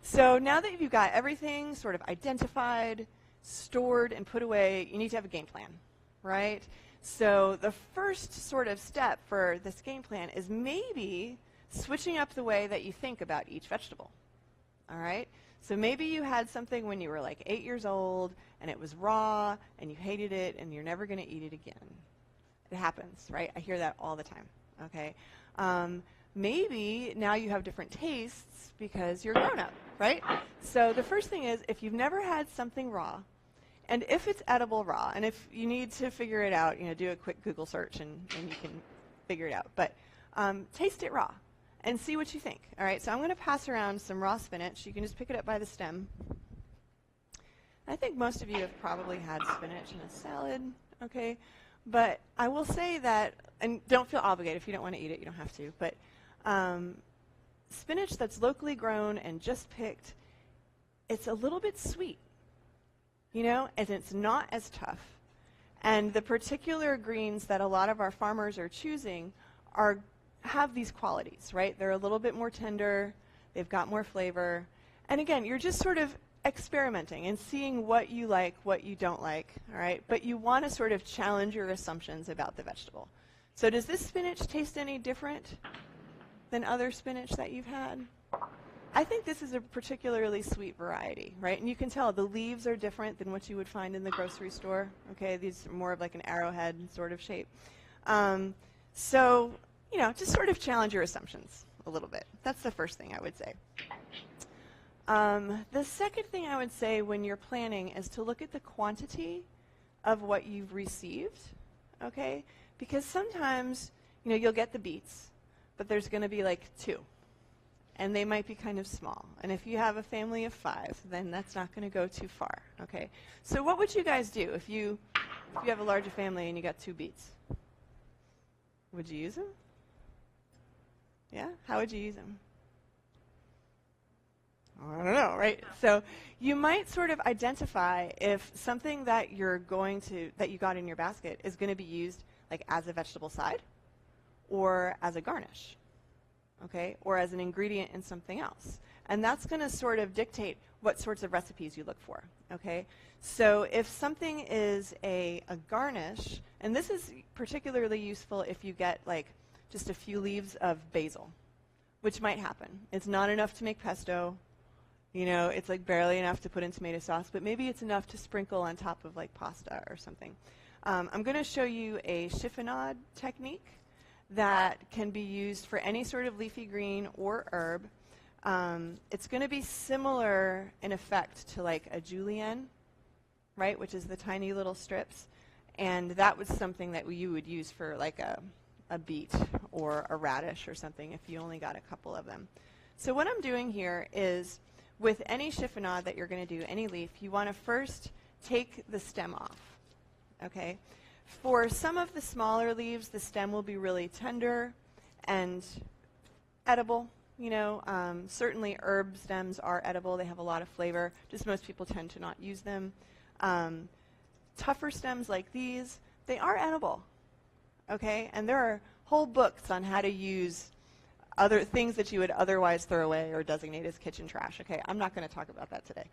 So now that you've got everything sort of identified, stored, and put away, you need to have a game plan, right? So the first sort of step for this game plan is maybe switching up the way that you think about each vegetable, all right? So maybe you had something when you were like 8 years old, and it was raw, and you hated it, and you're never going to eat it again. It happens, right? I hear that all the time, okay? Maybe now you have different tastes because you're grown up, right? So the first thing is, if you've never had something raw, and if it's edible raw, and if you need to figure it out, you know, do a quick Google search and you can figure it out. But taste it raw and see what you think. All right, so I'm going to pass around some raw spinach. You can just pick it up by the stem. I think most of you have probably had spinach in a salad, okay? But I will say that, and don't feel obligated. If you don't want to eat it, you don't have to. But spinach that's locally grown and just picked, it's a little bit sweet, you know, and it's not as tough. And the particular greens that a lot of our farmers are choosing have these qualities, right? They're a little bit more tender. They've got more flavor. And again, you're just sort of experimenting and seeing what you like, what you don't like, all right? But you want to sort of challenge your assumptions about the vegetable. So does this spinach taste any different than other spinach that you've had? I think this is a particularly sweet variety, right? And you can tell the leaves are different than what you would find in the grocery store, okay? These are more of like an arrowhead sort of shape. So, you know, just sort of challenge your assumptions a little bit. That's the first thing I would say. The second thing I would say when you're planning is to look at the quantity of what you've received, okay? Because sometimes, you know, you'll get the beets, but there's going to be like 2. And they might be kind of small. And if you have a family of 5, then that's not going to go too far, okay? So what would you guys do if you have a larger family and you got 2 beets? Would you use them? Yeah? How would you use them? I don't know, right? So you might sort of identify if something that you got in your basket is going to be used like as a vegetable side or as a garnish, okay, or as an ingredient in something else. And that's going to sort of dictate what sorts of recipes you look for, okay? So if something is a garnish, and this is particularly useful if you get like just a few leaves of basil, which might happen. It's not enough to make pesto. You know, it's like barely enough to put in tomato sauce, but maybe it's enough to sprinkle on top of like pasta or something. I'm going to show you a chiffonade technique that can be used for any sort of leafy green or herb. It's going to be similar in effect to like a julienne, right, which is the tiny little strips. And that was something that you would use for like a beet or a radish or something if you only got a couple of them. So what I'm doing here is, with any chiffonade that you're going to do, any leaf, you want to first take the stem off, okay? For some of the smaller leaves, the stem will be really tender and edible. You know, certainly herb stems are edible. They have a lot of flavor. Just most people tend to not use them. Tougher stems like these, they are edible, okay? And there are whole books on how to use other things that you would otherwise throw away or designate as kitchen trash. Okay, I'm not going to talk about that today.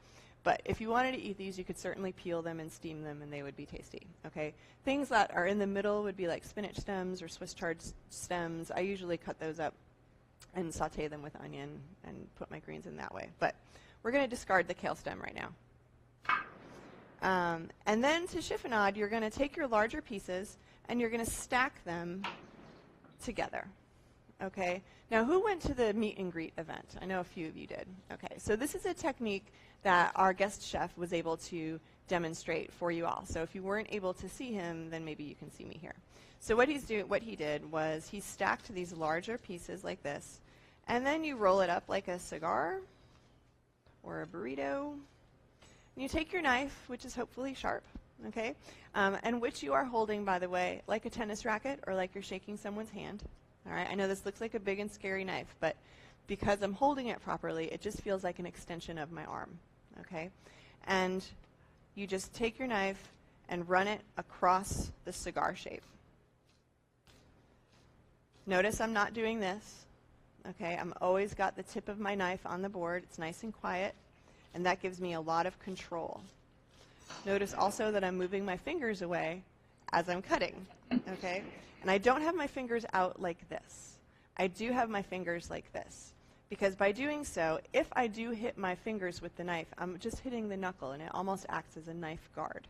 But if you wanted to eat these, you could certainly peel them and steam them, and they would be tasty. Okay, things that are in the middle would be like spinach stems or Swiss chard stems. I usually cut those up and saute them with onion and put my greens in that way. But we're going to discard the kale stem right now. And then to chiffonade, you're going to take your larger pieces and you're going to stack them together. Okay, now who went to the meet and greet event? I know a few of you did. Okay, so this is a technique that our guest chef was able to demonstrate for you all. So if you weren't able to see him, then maybe you can see me here. So what he did was he stacked these larger pieces like this, and then you roll it up like a cigar or a burrito. And you take your knife, which is hopefully sharp, okay, and which you are holding, by the way, like a tennis racket or like you're shaking someone's hand. All right, I know this looks like a big and scary knife, but because I'm holding it properly, it just feels like an extension of my arm, okay? And you just take your knife and run it across the cigar shape. Notice I'm not doing this. Okay, I'm always got the tip of my knife on the board. It's nice and quiet, and that gives me a lot of control. Notice also that I'm moving my fingers away as I'm cutting, okay? And I don't have my fingers out like this. I do have my fingers like this, because by doing so, if I do hit my fingers with the knife, I'm just hitting the knuckle, and it almost acts as a knife guard,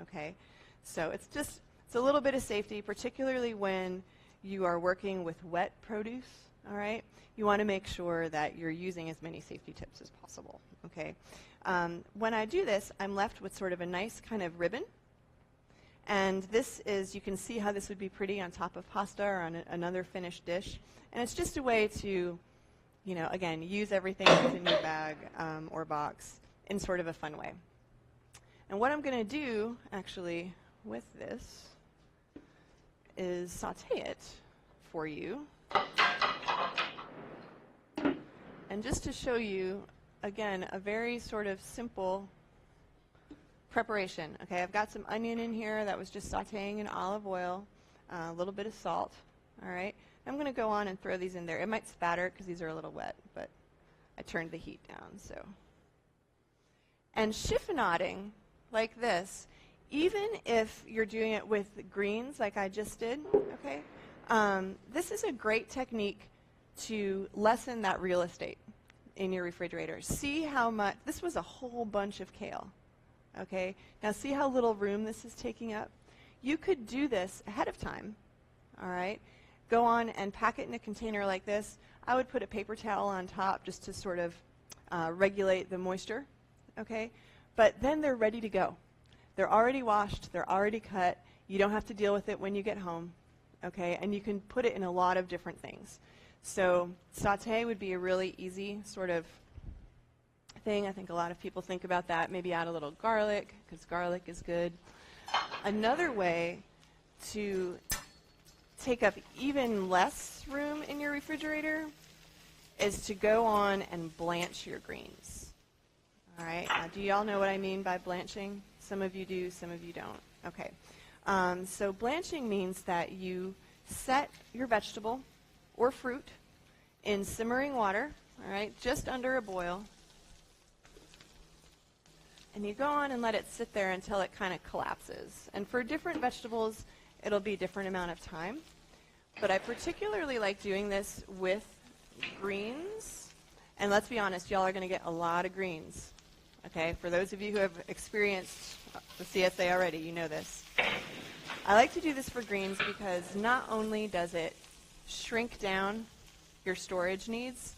okay? So it's a little bit of safety, particularly when you are working with wet produce, all right? You want to make sure that you're using as many safety tips as possible, okay? When I do this, I'm left with sort of a nice kind of ribbon. And this is, you can see how this would be pretty on top of pasta or on another finished dish. And it's just a way to, you know, again, use everything that's in your bag or box in sort of a fun way. And what I'm going to do, actually, with this is saute it for you. And just to show you, again, a very sort of simple preparation. Okay, I've got some onion in here that was just sauteing in olive oil, a little bit of salt. All right, I'm going to go on and throw these in there. It might spatter because these are a little wet, but I turned the heat down. So, and chiffonading like this, even if you're doing it with greens like I just did, okay, this is a great technique to lessen that real estate in your refrigerator. See how much, this was a whole bunch of kale, okay? Now see how little room this is taking up? You could do this ahead of time, all right? Go on and pack it in a container like this. I would put a paper towel on top just to sort of regulate the moisture, okay? But then they're ready to go. They're already washed, they're already cut. You don't have to deal with it when you get home, okay? And you can put it in a lot of different things. So saute would be a really easy sort of thing. I think a lot of people think about that. Maybe add a little garlic, because garlic is good. Another way to take up even less room in your refrigerator is to go on and blanch your greens. All right, now do y'all know what I mean by blanching? Some of you do, some of you don't. Okay, so blanching means that you set your vegetable or fruit in simmering water, all right, just under a boil. And you go on and let it sit there until it kind of collapses. And for different vegetables, it'll be a different amount of time. But I particularly like doing this with greens. And let's be honest, y'all are going to get a lot of greens. Okay, for those of you who have experienced the CSA already, you know this. I like to do this for greens because not only does it shrink down your storage needs,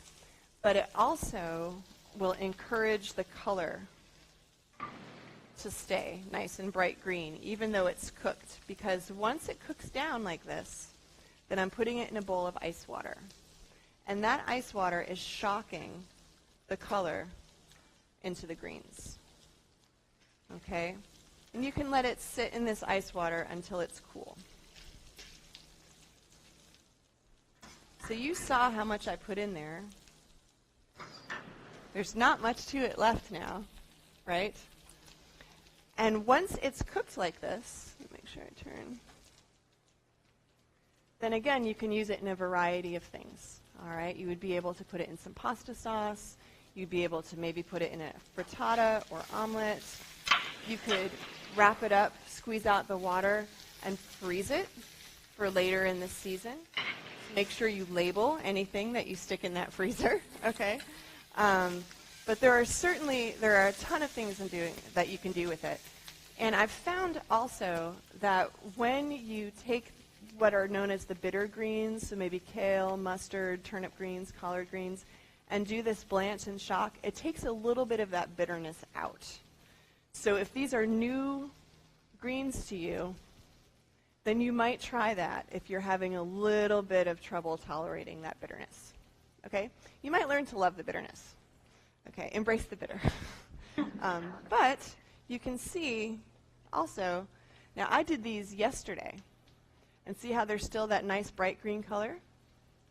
but it also will encourage the color to stay nice and bright green, even though it's cooked. Because once it cooks down like this, then I'm putting it in a bowl of ice water. And that ice water is shocking the color into the greens. Okay? And you can let it sit in this ice water until it's cool. So you saw how much I put in there. There's not much to it left now, right? And once it's cooked like this, let me make sure I turn, then again, you can use it in a variety of things. All right, you would be able to put it in some pasta sauce. You'd be able to maybe put it in a frittata or omelet. You could wrap it up, squeeze out the water, and freeze it for later in the season. Make sure you label anything that you stick in that freezer, okay? But there are a ton of things that you can do with it. And I've found also that when you take what are known as the bitter greens, so maybe kale, mustard, turnip greens, collard greens, and do this blanch and shock, it takes a little bit of that bitterness out. So if these are new greens to you, then you might try that if you're having a little bit of trouble tolerating that bitterness. Okay? You might learn to love the bitterness. Okay? Embrace the bitter. But you can see also, now I did these yesterday, and see how there's still that nice bright green color?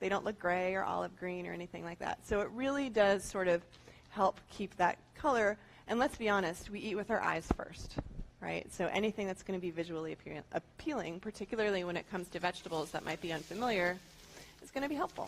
They don't look gray or olive green or anything like that. So it really does sort of help keep that color. And let's be honest, we eat with our eyes first. Right? So anything that's going to be visually appealing, particularly when it comes to vegetables that might be unfamiliar, is going to be helpful.